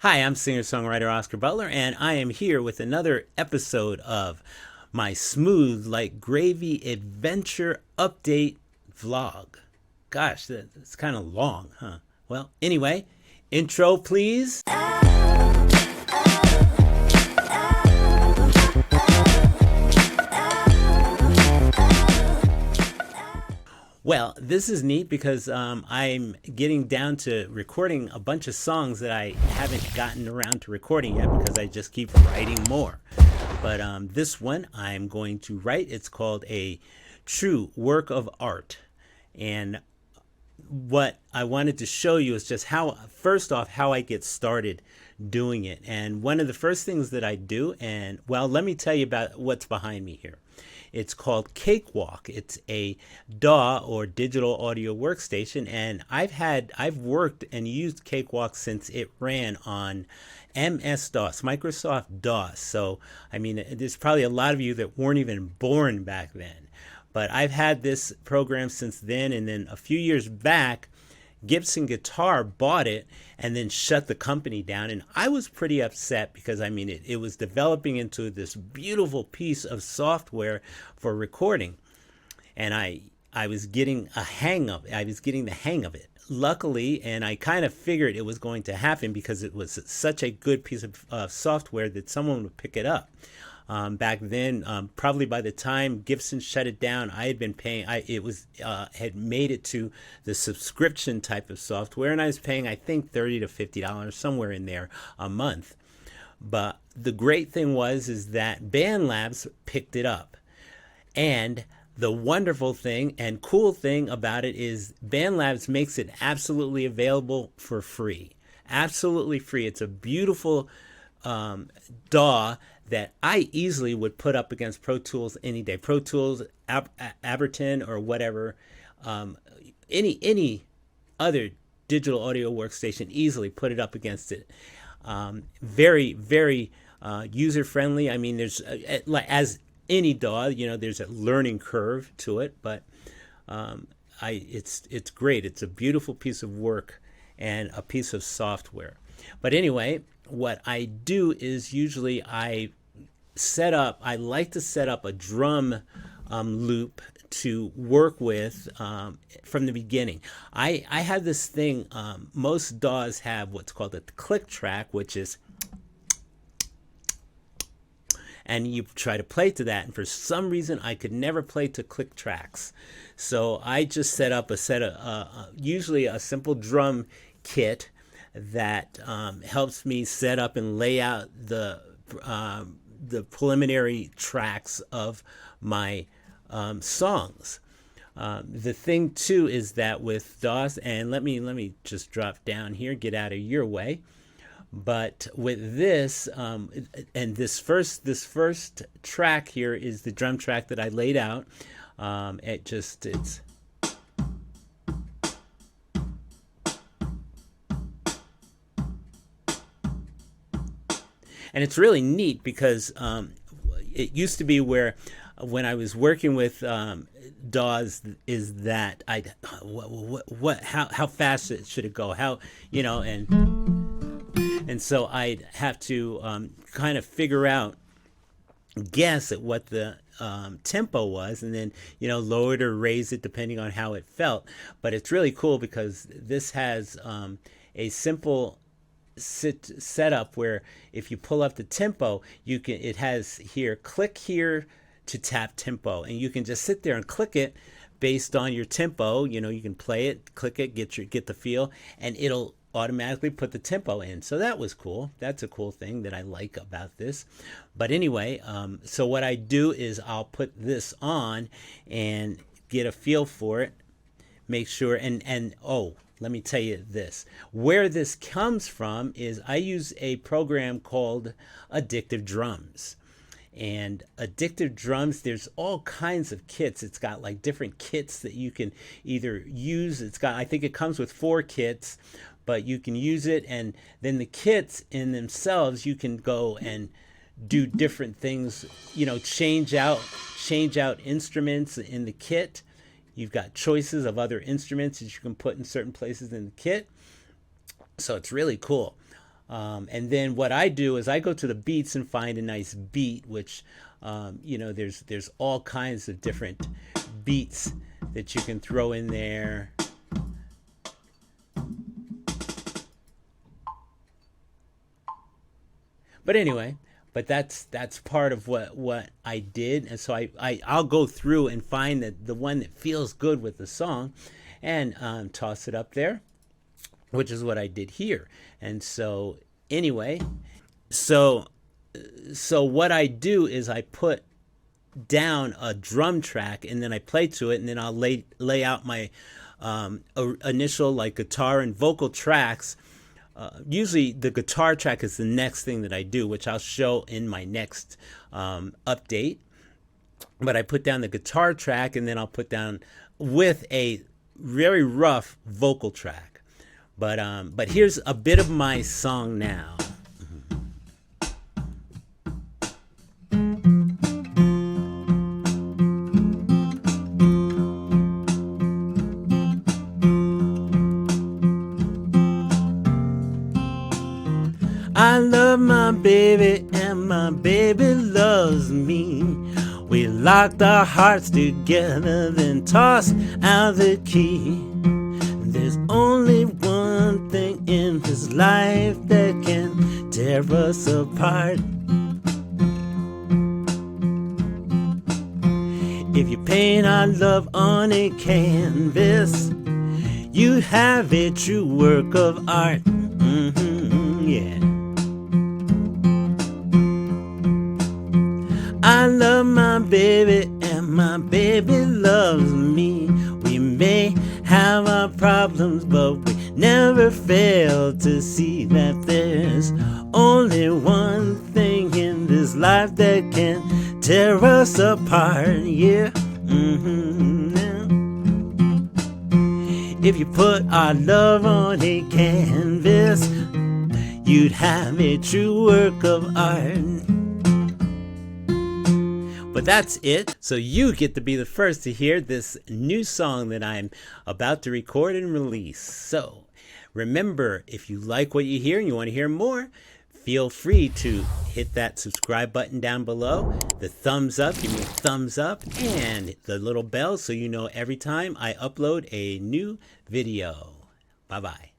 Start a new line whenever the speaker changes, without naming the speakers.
Hi, I'm singer-songwriter Oscar Butler, and I am here with another episode of my smooth like gravy adventure update vlog. Gosh, that's kind of long, huh? Well, anyway, intro please. Well, this is neat because I'm getting down to recording a bunch of songs that I haven't gotten around to recording yet because I just keep writing more. But this one I'm going to write. It's called A True Work of Art. And what I wanted to show you is just how, first off, how I get started doing it. And one of the first things that I do, and well, let me tell you about what's behind me here. It's called CAKEWALK. It's a DAW or digital audio workstation, and I've worked and used CAKEWALK since it ran on MS-DOS, Microsoft DOS. So, I mean, there's probably a lot of you that weren't even born back then. But I've had this program since then, and then a few years back, Gibson Guitar bought it and then shut the company down, and I was pretty upset because I mean it was developing into this beautiful piece of software for recording, and I was getting a hang of it. I was getting the hang of it. Luckily, and I kind of figured it was going to happen because it was such a good piece of software that someone would pick it up. Back then, probably by the time Gibson shut it down, I had been paying. Had made it to the subscription type of software, and I was paying, I think, $30 to $50 somewhere in there a month. But the great thing is that BANDLAB picked it up, and the wonderful thing and cool thing about it is BANDLAB makes it absolutely available for free, absolutely free. It's a beautiful DAW that I easily would put up against Pro Tools any day. Pro Tools, Ableton, or whatever, any other digital audio workstation, easily put it up against it. Very, very user friendly. I mean, there's as any DAW, you know, there's a learning curve to it, but it's great. It's a beautiful piece of work and a piece of software. But anyway, what I do is usually I like to set up a drum loop to work with from the beginning. I have this thing, most DAWs have what's called a click track, which is, and you try to play to that, and for some reason I could never play to click tracks. So I just set up a set of, usually a simple drum kit that helps me set up and lay out the preliminary tracks of my songs. The thing too is that with DOS, and let me just drop down here, get out of your way. But with this, and this first track here is the drum track that I laid out. It's and it's really neat because it used to be where when I was working with DAWs is that how fast should it go, how, you know, and so I'd have to kind of figure out, guess at what the tempo was, and then, you know, lower it or raise it depending on how it felt. But it's really cool because this has a simple setup where if you pull up the tempo, it has here, click here to tap tempo, and you can just sit there and click it based on your tempo. You know, you can play it, click it, get the feel, and it'll automatically put the tempo in. So that was cool. That's a cool thing that I like about this. But anyway, so what I do is I'll put this on and get a feel for it, make sure, and oh, let me tell you this. Where this comes from is I use a program called Addictive Drums. And Addictive Drums, there's all kinds of kits. It's got like different kits that you can either use. I think it comes with 4 kits, but you can use it, and then the kits in themselves, you can go and do different things, you know, change out instruments in the kit. You've got choices of other instruments that you can put in certain places in the kit. So it's really cool. And then what I do is I go to the beats and find a nice beat, which, there's all kinds of different beats that you can throw in there. But anyway, that's part of what I did, and so I'll go through and find the one that feels good with the song, and toss it up there, which is what I did here. And so anyway, so what I do is I put down a drum track, and then I play to it, and then I'll lay out my initial like guitar and vocal tracks. Usually the guitar track is the next thing that I do, which I'll show in my next update. But I put down the guitar track, and then I'll put down with a very rough vocal track. But here's a bit of my song now. I love my baby and my baby loves me. We locked our hearts together, then tossed out the key. There's only one thing in this life that can tear us apart. If you paint our love on a canvas, you have a true work of art. Yeah. I love my baby and my baby loves me. We may have our problems, but we never fail to see that there's only one thing in this life that can tear us apart. Yeah. If you put our love on a canvas, you'd have a true work of art. But that's it. So you get to be the first to hear this new song that I'm about to record and release. So remember, if you like what you hear and you want to hear more, feel free to hit that subscribe button down below, the thumbs up, give me a thumbs up, and the little bell so you know every time I upload a new video. Bye-bye.